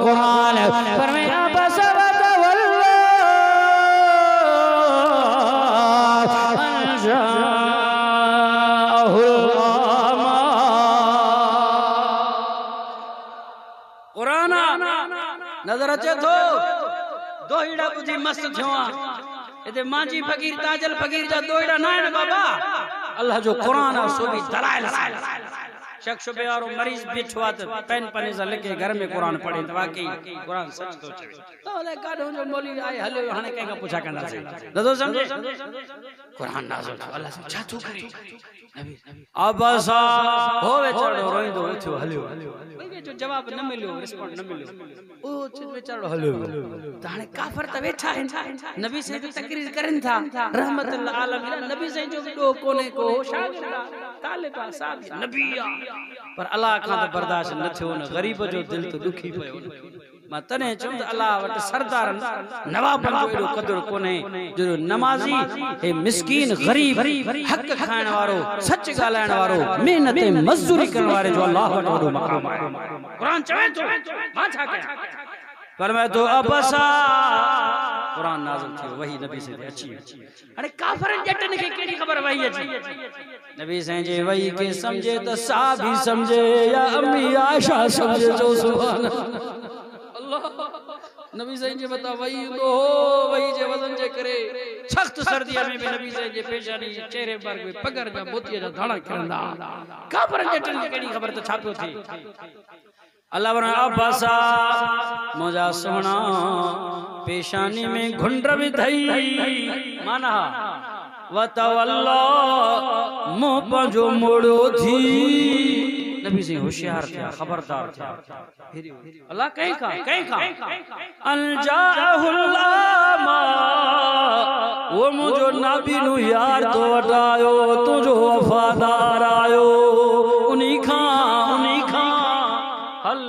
कुरान फरमाया बसरत वल्ला अंजाहुल आमा। कुरान नजर अचे तो दोहिड़ा बुधी मस्त थिया इते मांजी फकीर ताजल फकीर जा दोहिड़ा ना है बाबा अल्लाह जो कुरान आ सो भी दलाइल शख्स बेवारो मरीज बिठवा त पेन पने से लिखे घर में कुरान पढ़े तो वाकई कुरान सच तो चवे तो ले काढो जो मौलवी आए हले हाने केगा पूछा कंदा से ददो समझे कुरान नाज़िल अल्लाह से छा तो करे नबी अबसा होवे चढ़ो रोइंदो उठो हलियो भाई जो जवाब न मिलियो रिस्पोंड न मिलियो ओ बेचारो हलियो ताने काफर त बैठा है नबी से जो तकरीर करन था रहमतुल आलमीन नबी से जो दो कोने को शागिर्दा तालिब साहब नबी पर अल्लाह का तो बर्दाश्त न थियो न गरीब जो दिल तो दुखी पयो मां तने चुम अल्लाह वट सरदार नवाब जो एडो कदर कोने जो नमाजी हे मिस्कीन गरीब हक खाण वारो सच गालाण वारो मेहनत मजदूरी करन वारे जो अल्लाह वट वडो मकाम है कुरान चवे तो मां छा कया पर मैं तो अबसा कुरान नाज़िल थियो वही नबी से अच्छी अरे काफरन जटन के केडी खबर वही अच्छी नबी से जे वही के समझे तो साहबी समझे या अम्मी आयशा समझे जो सुभान अल्लाह नबी से जे बता वही तो वही जे वजन जे करे सख्त सर्दिया में भी नबी से जे पेशानी चेहरे पर कोई पगर जा मोतिया जा धाणा करंदा काफरन जटन के केडी खबर तो छापियो थी अल्लाह बना अब्बासा मुझा सोना पेशानी में घुंडर भी धई माना वतवल्ला मुंह पंजो मोड़ो थी नबी से होशियार था खबरदार था अल्लाह कहीं का अनजाहुल आमा वो मुझो नाबी नु यार तो वटायो तुझो वफादार आयो उन्हीं खा हल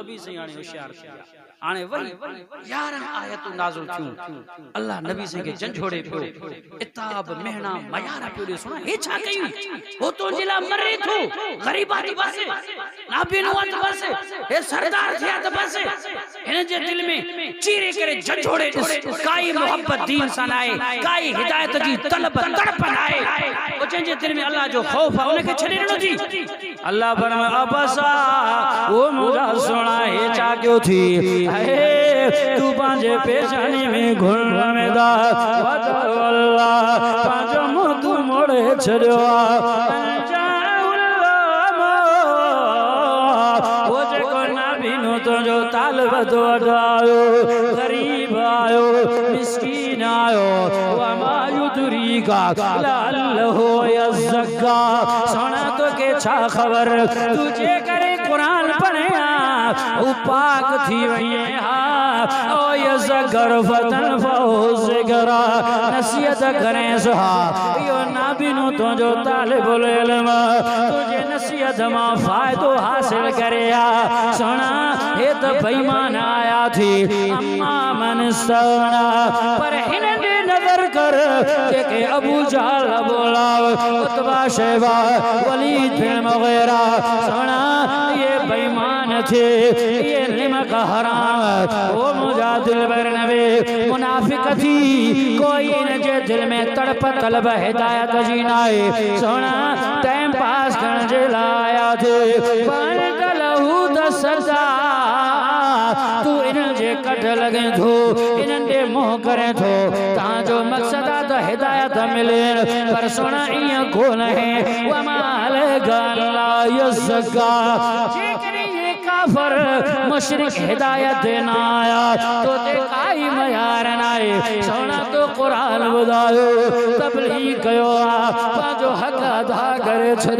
नबी से आने होशियार था आने वही 11 आयत नाज़िल थी अल्लाह नबी से के जंझोड़े पियो इताब मेहना मयारा पियो सुना हे छा कई हो तो जिला मरे थो गरीबा दी बस नाबी नु वत बस हे सरदार थिया त बस हिन जे दिल में चीरे करे जंझोड़े काई मोहब्बत दीन सा नाए काई हिदायत जी तलब तड़प नाए ओ जे दिल में अल्लाह जो खौफ है उनके छड़ी न थी अल्लाह फरमा अबसा वो मुझा सुना हे चा क्यों थी तू पांजे पेशानी में घुल में दा अल्लाह पांच मुंह तू मोड़े छड़ो वो जे को ना बिनो तो जो तालब तो अटायो गरीब आयो मिस्कीन आयो वमा युदरी का लल्लहु यज़क्का सोना तो के छा खबर तुझे करे कुरान पढ़े पाक थी वही ओ यज़कर फतन फौज़करा नसीहत करें सुहा यो नाबिनो तो जो तालिबुल इल्म तुझे नसीहत मां फायदो हासिल करेया सोना हे तो बेईमान आया थी अम्मा मन सोना पर हिन ने नजर कर के अबू जहल बोला उतबा शैबा वलीद बिन मुगीरा सोना ये बेईमान थे ये लिमक हराम वो मुझा दिल बर नबी मुनाफिक थी कोई न जे दिल में तड़प तलब हिदायत जी नाए सोना टाइम पास करन जे लाया थे पर कलहू दसदा तू इन जे कट लगे थो इन दे मोह करे थो ता जो मकसद तो हिदायत मिले पर सोना इया कोन है वमाल गल्ला यज़का काफर मुशरिक हिदायत देना आया तो ते काई मयार नाए सोना तो कुरान बुधायो तबलीग कयो जो हक अदा करे छो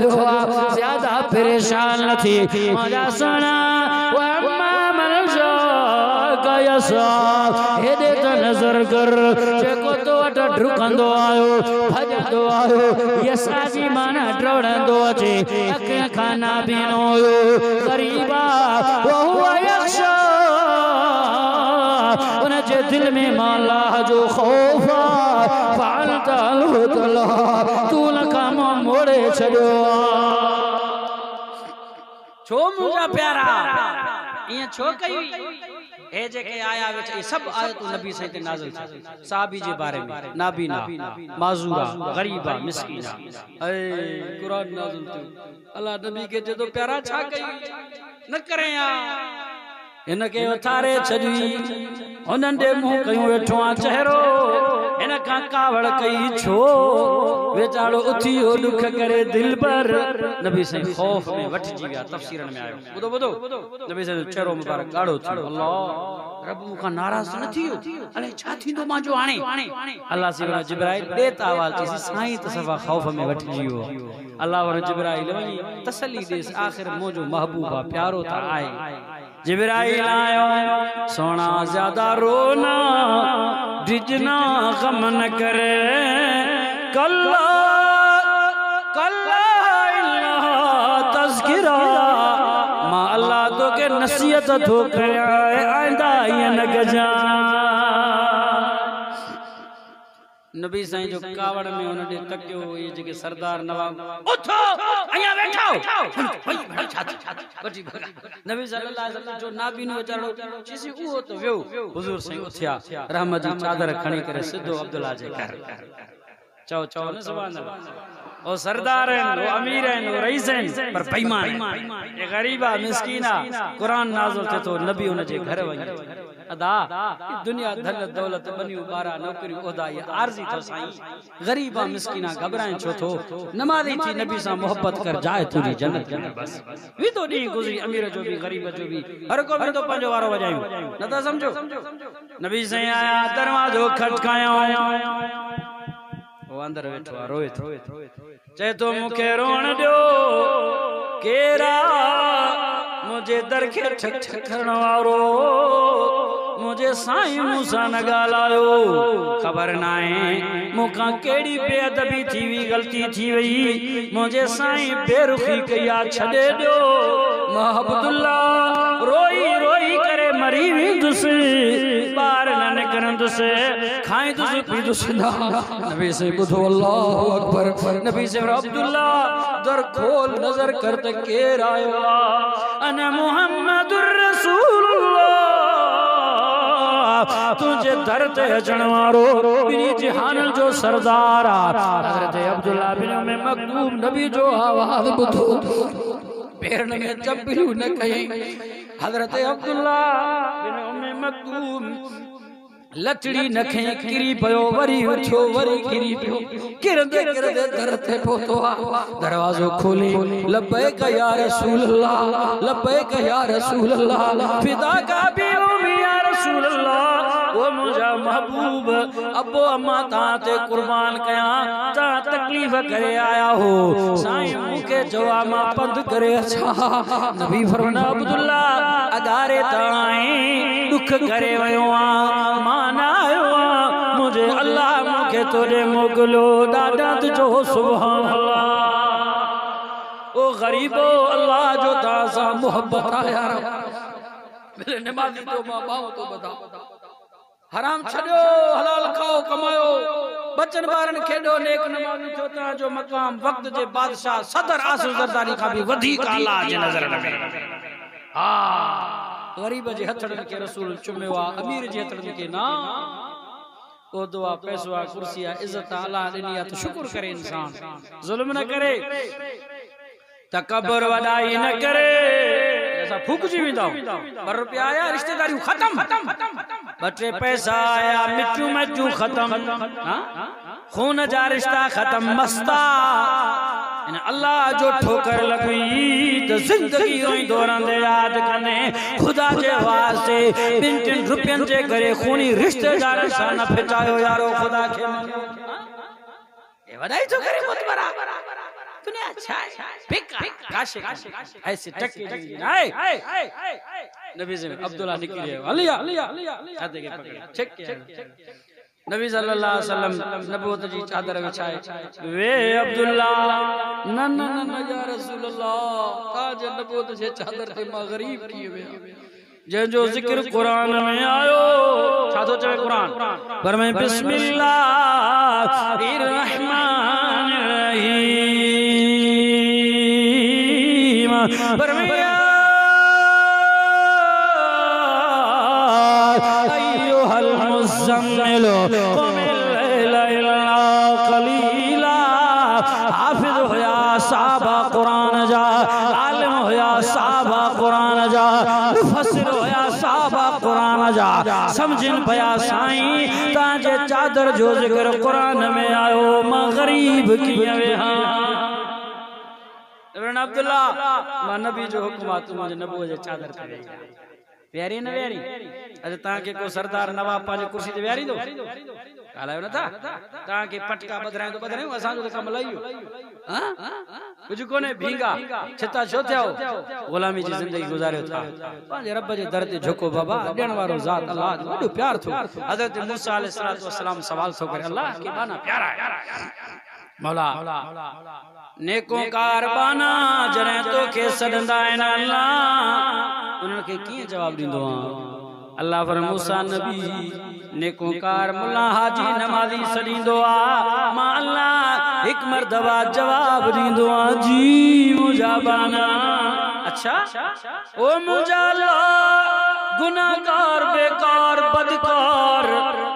ज्यादा परेशान न थी मजा सोना वम्मा मन जो गयसा हेदे त नजर कर जेको तो अट ढुकंदो आयो भजंदो आयो यसाजी माना डोड़ंदो अचे अखियां खाना बीनो गरीबा वो हुआ यख्शा उनके दिल में माला जो खौफा फालता लुतला तू न काम मोड़े छड़ो छो मुझा प्यारा ये छो कई ए जे के आया विच सब आयतूं नबी से ते नाज़िल थी साहबी जे बारे में नाबीना माजूरा गरीबा मिस्कीना ए कुरान नाज़िल थी अल्लाह नबी के जदो प्यारा छा कई न करे या इनके उथारे छड़ी उन्हनि जे मुंह कयूं वेठो आ चेहरो इन का कावड़ कई छो बेचारो उथियो दुख करे दिल पर नबी से खौफ में वठजी गया तफसीरन में आयो बुधो बुधो नबी से चेहरो मुबारक गाढ़ो थियो अल्लाह रब मुखा नाराज न थियो अरे छा थींदो मांजो हाणे अल्लाह से जिब्राइल देत आवाज थी साईं त सवा खौफ में वठजी हो अल्लाह वर जिब्राइल वही तसल्ली देस आखिर मोजो महबूबा प्यारो ता आए जिब्राइल आयो सोना ज्यादा रोना डिजना गम न करे कल्ला कल्ला इल्ला तज़किरा मां अल्लाह तो के नसीहत तो करे आइंदा ये न गजा नबी साईं जो कावड़ में उन्हें तकियो ये जके सरदार नवाब उठो अया बैठो नबी सल्लल्लाहु अलैहि वसल्लम जो नाबी ने चढ़ो चीसी उहो तो वियो हुजूर साईं उथिया रहमत जी चादर खणी करे सिद्धो अब्दुल्ला जे घर चओ चओ न सुभान अल्लाह ओ सरदार हैं वो अमीर हैं वो रईस हैं पर बेईमान ये गरीबा मिस्कीना कुरान नाज़िल थे तो नबी उन जे घर वई अदा दुनिया धन दौलत बनियो बारा नौकरी ओदा ये आरजी तो साईं गरीबा मिस्कीना घबराए छो थो नमाज़ी थी नबी सा मोहब्बत कर जाए तुरी जन्नत बस वी तो डी गुजरी अमीर जो भी गरीब जो भी हर को भी तो पंजो वारो वजायो न तो समझो नबी साईं आया दरवाजो खटकायो वो अंदर बैठो रोए चे तो मुखे रोण दो केरा मुझे दर के ठक ठक करण वारो मुझे साईं मूसा न गालायो खबर नाए मुखा केड़ी बेअदबी थी वी गलती थी वई मुझे साईं बेरुखी कया छडे दो महबूबुल्लाह रोई रोई करे मरी वी दुस बार न निकरन दुस खाई दुस पी दुस ना नबी से बुधो अल्लाहु अकबर नबी से अब्दुल्ला दर खोल नजर कर त केर आयो अना मुहम्मदुर रसूलुल्लाह तुझे दर ते अचण वारो बिनी जहानल जो सरदार हजरत अब्दुल्ला बिन उम्मे मक्तूम नबी जो आवाज बुधो पेरन में चप्पलू न कई हजरत अब्दुल्ला बिन उम्मे मक्तूम लचड़ी नखे किरी पयो वरी उठो वरी किरी पयो किरदे किरदे दर ते पहुतो दरवाजो खोले लब्बैक या रसूल अल्लाह लब्बैक या रसूल अल्लाह फिदा का भी या रसूल अल्लाह वो मुझा महबूब अब्बो अम्मा ताते कुर्बान कया ता तकलीफ करे आया हो साईं मुके जवा मा पंध करे अच्छा नबी फरमाना अब्दुल्ला अदारे ताई दुख करे वयो माना आयो मुझे अल्लाह मुके तोरे मोगलो दादा जो सुभान अल्लाह ओ गरीबो अल्लाह जो तासा मोहब्बत आया मेरे नमाज़ी तो मां बाओ तो बताओ हराम छड़ो हलाल खाओ कमायो बचन बारन खेडो नेक नमाज़ी चोता जो मकाम वक्त जे बादशाह सदर आसर जरदारी का भी वधिक आला जे नजर में हां गरीब जे हथड़न के रसूल चुमेवा अमीर जे हथड़न के ना ओ दुआ पैसा कुर्सी इज्जत अल्लाह देनी तो शुक्र करे इंसान जुल्म न करे तकबर वडाई न करे ऐसा फूक जी विदा पर रुपया आया रिश्तेदारी खत्म बटे पैसा आया मिट्टू मिट्टू खत्म हां खून जा रिश्ता खत्म मस्ता इन अल्लाह जो ठोकर लगी तो जिंदगी रोई दौरान दे याद कने खुदा जे वास्ते बिन रुपयन जे करे खूनी रिश्तेदार सा न फिटायो यारो खुदा के ये वडाई तो करे मत बराबर दुनिया अच्छा है बेकार काशे ऐसे टक्के आए नबी से अब्दुल्ला निकले अलिया छाते के पकड़े चेक नबी सल्लल्लाहु अलैहि वसल्लम नबूवत जी चादर बिछाए वे अब्दुल्ला न न न या रसूल अल्लाह ताज नबूवत जे चादर ते मां गरीब किए वे जे जो जिक्र कुरान में आयो छातो चवे कुरान पर मैं बिस्मिल्लाहिर रहमानिर रहीम पर मैं क़ुमिल लैला इल्ला क़लीला। हाफ़िज़ हुया साहबा क़ुरान जा, आलिम हुया साहबा क़ुरान जा, मुफ़स्सिर हुया साहबा क़ुरान जा। समझन पया साईं तांजे चादर जो ज़िक्र क़ुरान में आयो, मां ग़रीब कीअं वेहां। इब्न अब्दुल्ला मां नबी जो हुक्म आ, तू मुंहिंजे नबूअ जे चादर ते वेही जा। प्यारी न वेरी अॼु तव्हांखे को सरदार नवाब पंहिंजी कुर्सी ते विहारींदो? ॻाल्हायो नथा। तव्हांखे पटका ॿधायूं त ॿधायूं, असांजो त कमु लही वियो। कुझु कोन्हे, भींगा छिता छो थिया हो, ग़ुलामी जी ज़िंदगी गुज़ारियो था। पंहिंजे रब जे दर ते झुको बाबा, ॾियण वारो ज़ात अल्लाह जो वॾो प्यार थो। हज़रत मूसा अलैहिस्सलाम सवाल थो करे, अल्लाह के बाना प्यारा है मौला, नेकोकार बाना जॾहिं तोखे सॾंदा आहिनि अल्लाह, उन्हनि खे कीअं जवाबु ॾींदो आहे? अल्लाह पर मूसा नबी नेकोकार मुल्ला हाजी नमाज़ी सॾींदो आहे, मां अल्लाह हिकु मर्तबा जवाबु ॾींदो आहे, जी मुंहिंजा बाना। अच्छा ओ मुंहिंजा गुनाहगार बेकार बदकार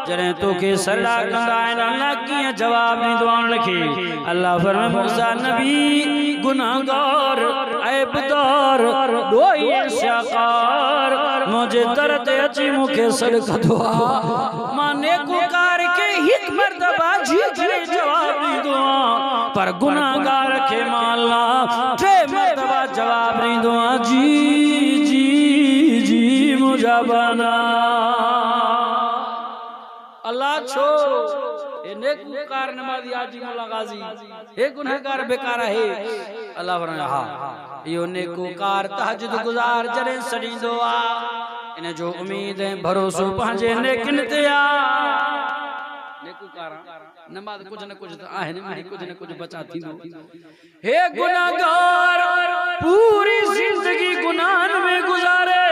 जॾहिं तोखे सड़ा कंदा आहिनि, अल्लाह कीअं जवाबु ॾींदो आहे उनखे? अल्लाह फरमाए मूसा नबी गुनाहगार ऐबदार ॾोही सियाकार मुंहिंजे दर ते अची मूंखे सॾ कंदो आहे, मां नेकोकार खे हिकु मर्तबा जी करे जवाबु ॾींदो आहियां, पर गुनाहगार खे मां अल्लाह टे मर्तबा जवाबु ॾींदो आहियां, जी जी जी मुंहिंजा बाना। अल्लाह छो ए नेककार नमाज़ी हाजी मौला गाजी हे गुनहगार बेकार है? अल्लाह फरमाए हा इहो नेककार तहज्जुद गुज़ार जॾहिं सॾींदो आहे, इन जो उम्मीद ऐं भरोसो पंहिंजे नेकिन ते आहे। नेककार नमाज़ कुछ न कुछ त आहिनि, कुछ न कुछ बचा थींदो। हे गुनहगार पूरी जिंदगी गुनाहन में गुज़ारे,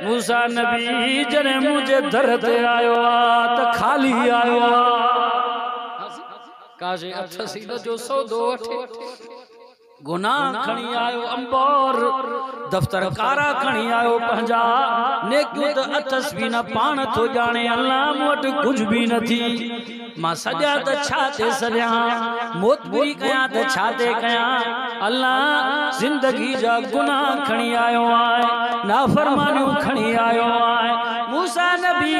मूसा नबी जॾहिं मुंहिंजे दर ते आयो आहे त खाली आयो आहे, काशे अथसी न जो सौदो वठे, गुनाह खणी आयो अंबोर, दफ्तर कारा खणी आयो पंहिंजा, नेकियूं त अथस बि न पाण थो ॼाणे, अल्लाह मूं वटि कुझु बि न थी, मां सॼा त छा ते सॼां, मोतबरी कयां त छा ते कयां, अल्लाह ज़िंदगी जा गुनाह खणी आयो आहे, नाफरमानियूं खणी आयो आहे। मूसा नबी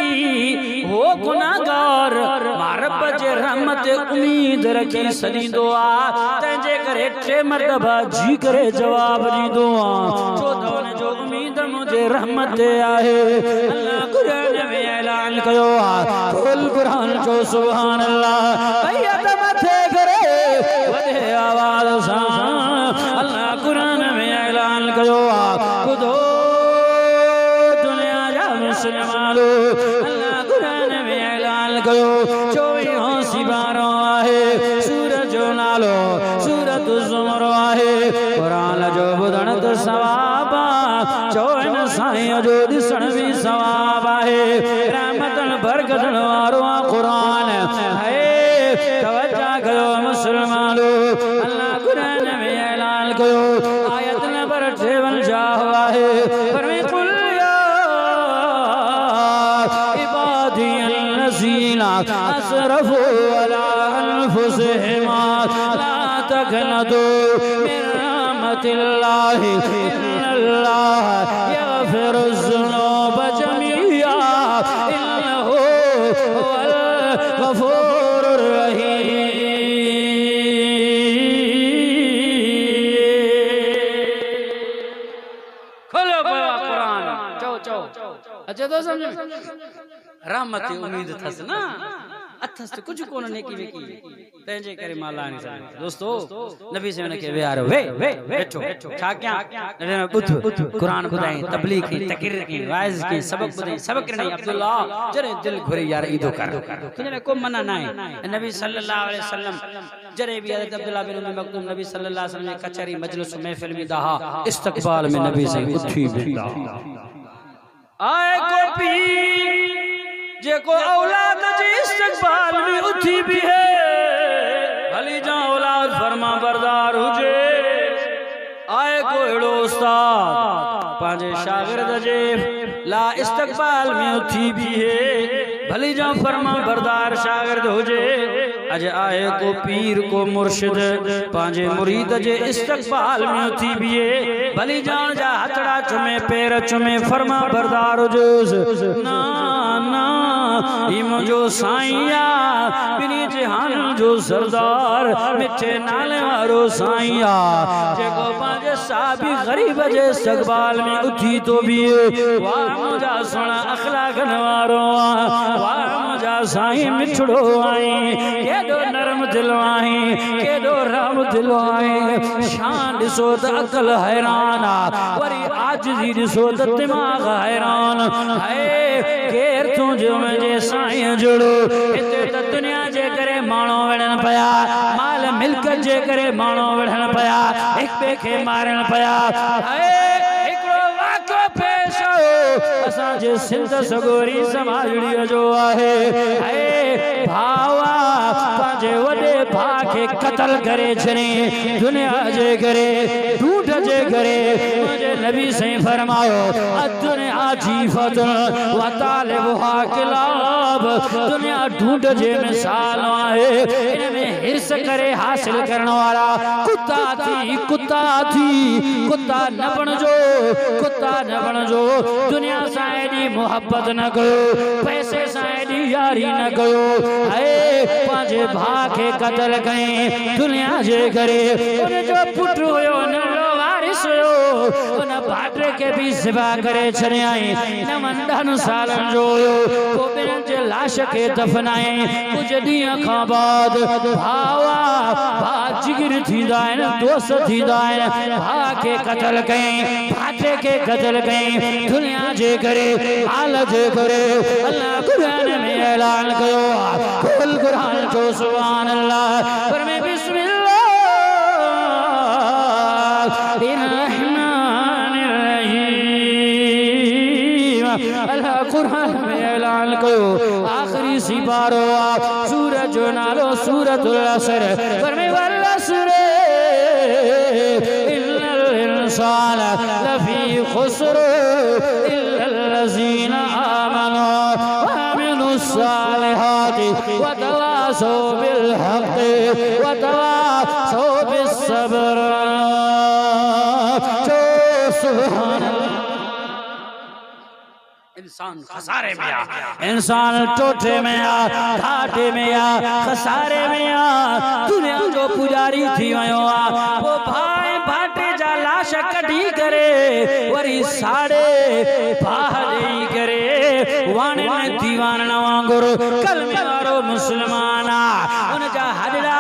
हो गुनाहगार मां रब जे रहमत ते उम्मीद रखी सॾींदो आहे, तंहिंजे करे टे मर्तबा जी करे जवाबु ॾींदो आहे, छो त हुन जो उम्मीद मुंहिंजे रहमत ते आहे। अल्लाह क़ुरान में ऐलान कयो आहे, कुल क़ुरान जो सुभान अल्लाह भैया मथे करे वॾे आवाज़ सां अल्लाह क़ुरान में ऐलान कयो आहे, ॿुधो दुनिया जा मुस्लमानो, अल्लाह क़ुरान में ऐलान कयो 24 सिबारो आहे, सूरत जो नालो सूरत ज़ुमर आहे, क़ुरान जो ॿुधण त सवाब आहे, चवनि साईं जो ॾिसण बि सवाब आहे, रहमतन बरकतन वारो आहे क़ुरान है। तवज्जो कयो मुस्लमानो, अल्लाह क़ुरान में ऐलान कयो आयत नंबर 53 आहे, फरमाए इबादियल्लज़ीना असरफू अला अनफुसिहिम ला तक़नतू मिन रहमतिल्लाहि इन्नल्लाह यग़फिरुज़्ज़ुनूब जमीआ इन्नहू हुवल गफूरुर रहीम। खोलो कुरान, चओ अचे तो समझ में, रहमत जी उम्मीद थस ना, अथस तो कुछ कोन नेकी वेकी, तंहिंजे करे मां ला नहीं सघंदो। दोस्तो नबी से उनके विहारो वे बैठो छा क्या ॿुध क़ुरान ॿुधाई, तबलीग की तकरीर की वाइज़ की सबक ॿुधाई, सबक नहीं अब्दुल्ला जरे दिल घुरे यार ईदो कर, तुझे को मना ना है। नबी सल्लल्लाहु अलैहि वसल्लम जरे भी हज़रत अब्दुल्ला बिन उम्मी मक्तूम नबी सल्लल्लाहु अलैहि वसल्लम कचहरी मजलिस महफिल में दहा इस्तकबाल में नबी से उठी बिंदा आए को पी जेको औलाद जी इस्तकबाल में उठी भी है, भली जा औलाद फरमा बरदार हुजे। आए को एड़ो उस्ताद पांजे शागिर्द जे ला इस्तकबाल में उठी भी है, भली जा फरमा बरदार शागिर्द हुजे अज आए को पीर को मुर्शिद पांजे मुरीद जे इस्तकबाल में थी बिए भली जान जा हथड़ा चुमे पैर चुमे फरमा बरदार हुजोस ना ना इम जो साईया बिनी जहान जो सरदार मिठे नाले वारो साईया जेको पांजे साबी गरीब जे इस्तकबाल में उठी तो बिए वाह मुझा सोना अखलाक नवारो वाह मुझा साईं मिठड़ो आई केडो नरम दिलो आई केडो राम दिलो आई शान दिसो त अकल हैरान वरी आजिज़ी दिसो त दिमाग हैरान है केर तू जो मुझे साईं जुड़ो इते त दुनिया जे करे माणो वड़न पया माल मिल्कत जे करे माणो वड़न पया एक बे के मारन पया है एकड़ो वाक़ो पेश असा जे सिंध सगोरी समाजड़ी जो आहे भावा पांजे वडे भा के कत्ल करे छने दुनिया जे करे ढूंढ जे करे मुझे नबी से फरमायो दुनिया जीफत व तालिबुहा किलाब दुनिया ढूंढ जे मिसाल आहे इनमें हिर्स करे हासिल करने वाला कुत्ता थी कुत्ता न बणजो दुनिया साइडी मोहब्बत न कयो पैसे साइडी यारी न कयो है पांजे भा के कत्ल कई दुनिया जे करे उन जो पुट होयो न वारिस होयो उन भाटे के भी सिवा करे छने आई न मंडन सालन जो को बिन जे लाश के दफनाए कुछ दिया खां बाद भावा भा जिगर थींदा आहिनि दोस्त थींदा आहिनि भा के कत्ल कई भाटे के कत्ल कई दुनिया जे करे हाल जे करे अल्लाह कुरान में ऐलान कयो कुल कुरान जो सुभान अल्लाह पर में बिस्मिल्लाह अल्लाह कुरान में ऐलान कयो आखिरी सिपारो सूरज जो नालो सूरतुल असर पर में वल असर इल्लल इंसान लफी खुस्र इल्लल लज़ीना आमनु व अमिलुस सालिहाति व तवासौ बिल हक़्क़ि व तवासौ बिस सब्र सुभान इंसान खसारे में आ इंसान टोटे में आ घाटे में आ खसारे में आ दुनिया जो पुजारी थी वयो आ वो भाई भाटे जा लाश कढी करे वरी साड़े भाई करे वाने में दीवान न वांगुर कलमे वारो मुसलमान आ उन जा हजड़ा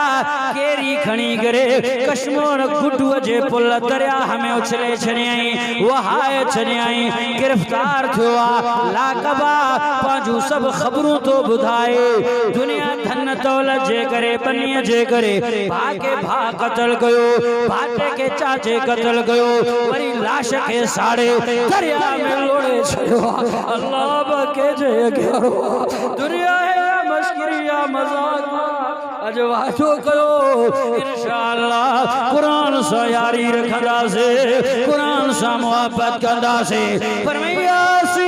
केरी खणी करे कश्मीर गुडू जे पुल दरिया हमें उछले छने वहाए छने गिरफ्तार थियो लाकबा पांजू सब खबरों तो बुधाए दुनिया धन दौलत जे करे बनिया जे करे भागे भा कत्ल गयो भाटे के चाचे कत्ल गयो वरी लाश के साड़े दरिया में लोड़े छयो अल्लाह बके जे घेरो दुनिया है मस्करिया मजाक अज वादो कयो इंशाअल्लाह कुरान सा यारी रखदा से कुरान सा मोहब्बत करदा से फरमायासी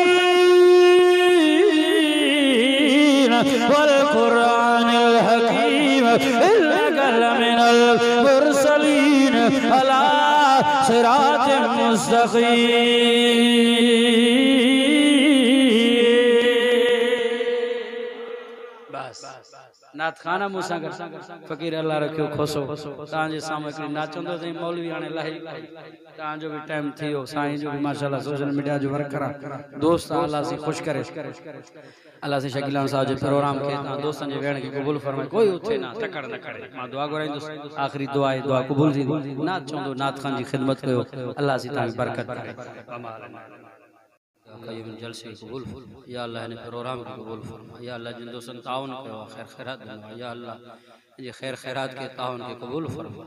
वल कुरानिल हकीम इन्नका लमिनल मुरसलीन अला सिरातिम मुस्तकीम नात खाना मूसा फकीर अल्लाह रखियो खोसो तांजे सामने हिकिड़ी नाचंदो सही मौलवी हाणे लाही तांजो भी टाइम थियो साईं जो भी माशाल्लाह सोशल मीडिया जो वर्कर दोस्त अल्लाह से खुश करे अल्लाह से शकीलान साहब जे प्रोग्राम के ता दोस्तन जे वेण के कबूल फरमाए कोई उथे ना टकड़ न करे मां दुआ कराइंदुस आखिरी दुआ है दुआ कबूल थी नात चंदो नात खान जी खिदमत कयो अल्लाह से तां बरकत करे कईम जलसे कबूल फरमा या अल्लाह ने प्रोग्राम को कबूल फरमा या अल्लाह जिन दोस्तन ताउन कयो खैर खैरात या अल्लाह ये खैर खैरात के ताउन के कबूल फरमा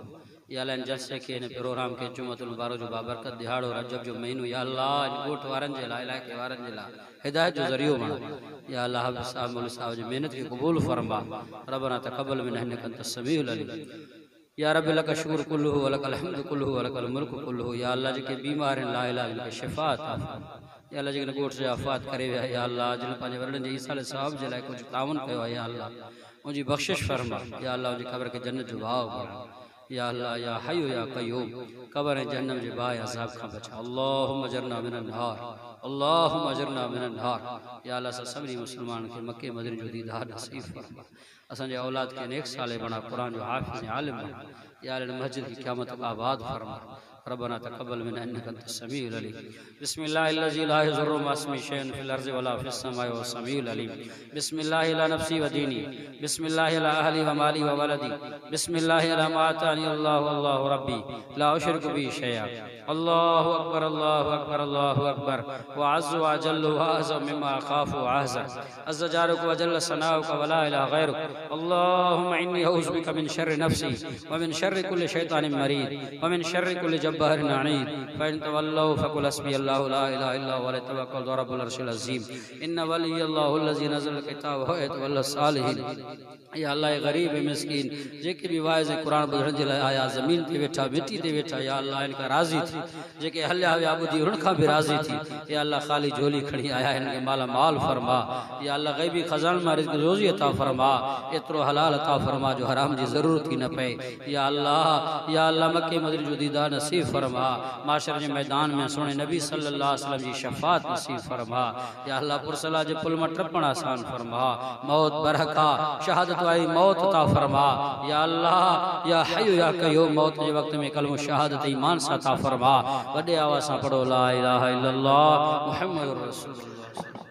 या अल्लाह इन जलसे के इन प्रोग्राम के जुमतुल मुबारक जो बाबरकत दिहाड़ो रजब जो महीनो या अल्लाह इन गोठ वारन जे ला इलाके वारन जे ला हिदायत जो जरियो बन या अल्लाह हब साहब मौलवी साहब जो मेहनत के कबूल फरमा रब्बना तक़ब्बल मिन्ना इन्नका अंतस समीउल अलीम या रब लक शुक्र कुल्लुहु व लकल हम्दु कुल्लुहु व लकल मुल्कु कुल्लुहु या अल्लाह जे के बीमार हैं ला इलाहा इल्ला शिफा अता या अल्लाह जिन गोठ से आफात करे विया या अल्लाह जिन पंहिंजे वॾनि जे ईसाल साहब जे लाइ कुझु तावन कयो आहे या अल्लाह उनजी बख़्शिश फरमा या अल्लाह उनजी क़ब्र खे जन्नत जो भाव बणा या अल्लाह या हय्यू या क़य्यूम क़ब्र ऐं जहन्नम जे बाहि अज़ाब खां बचा अल्लाहुम्मा अजरना मिनन नार अल्लाहुम्मा अजरना मिनन नार या अल्लाह सां सभिनी मुस्लमान खे मके मदीने जो दीदार नसीब फरमा असांजे औलाद खे नेक साले बणा कुरान जो हाफ़िज़ आलिम बणा या अल्लाह मस्जिद की क़यामत तक आबाद फरमा रब्बना तक़ब्बल मिन्ना इन्नका अंतस समीउल अलीम बिस्मिल्लाहिल्लज़ी ला यज़ुर्रु मा इस्मिही शैअन फिल अर्ज़ि वला फिस समाई वहुव समीउल अलीम बिस्मिल्लाहि अला नफ्सी व दीनी बिस्मिल्लाहि अला अहली व माली व वलदी बिस्मिल्लाहि अला मा आतानी अल्लाहु अल्लाहु रब्बी ला उशरिकु बिही शैअन अल्लाहु अकबर अल्लाहु अकबर अल्लाहु अकबर व अज़्ज़ु व अजल्लु व अअज़म मिम्मा अख़ाफ़ु व अहज़र अज़्ज़ जारुक व जल्ल सनाउक व ला इलाहा गैरुक अल्लाहुम्मा इन्नी अऊज़ु बिका मिन शर्रि नफ्सी व मिन शर्रि कुल्लि शैतानिन मरीद व मिन शर्रि कुल्लि जब्बारिन अनीद फ़इन तवल्लौ फ़क़ुल हस्बी अल्लाहु ला इलाहा इल्ला हुव अलैहि तवक्कलतु व रब्बुल अर्शिल अज़ीम इन्ना वलियल्लाहु अल्लज़ी नज़्ज़ल किताब व यतवल्ला सालिहीन या अल्लाह गरीब मिस्कीन जेके भी वाइज़ कुरान ॿुधण जे लाइ आया ज़मीन ते वेठा मिट्टी ते वेठा या अल्लाह इनका राज़ी थी जेके हलिया विया ॿुधी उन खां बि राज़ी थी या अल्लाह ख़ाली झोली खणी आया इनके माला माल फरमा या अल्लाह ग़ैबी ख़ज़ान मां रिज़्क़ रोज़ी अता फरमा एतिरो हलाल अता फरमा जो हराम जी ज़रूरत ही न पए या अल्लाह मके मदीने जो दीदार नसीब फरमा माशर जे मैदान में सुणे नबी सल्लल्लाहु अलैहि वसल्लम जी शफ़ाअत नसीब फरमा या अल्लाह पुरसला जे पुल में टपण आसान फरमा मौत बरहका शहादत वाली मौत अता फरमा या अल्लाह या हय्यू या क़य्यूम मौत के वक्त में कलमो शहादत ईमान से अता फरमा वडे आवाज़ से पढ़ो ला इलाहा इल्लल्लाह मुहम्मदुर रसूलुल्लाह।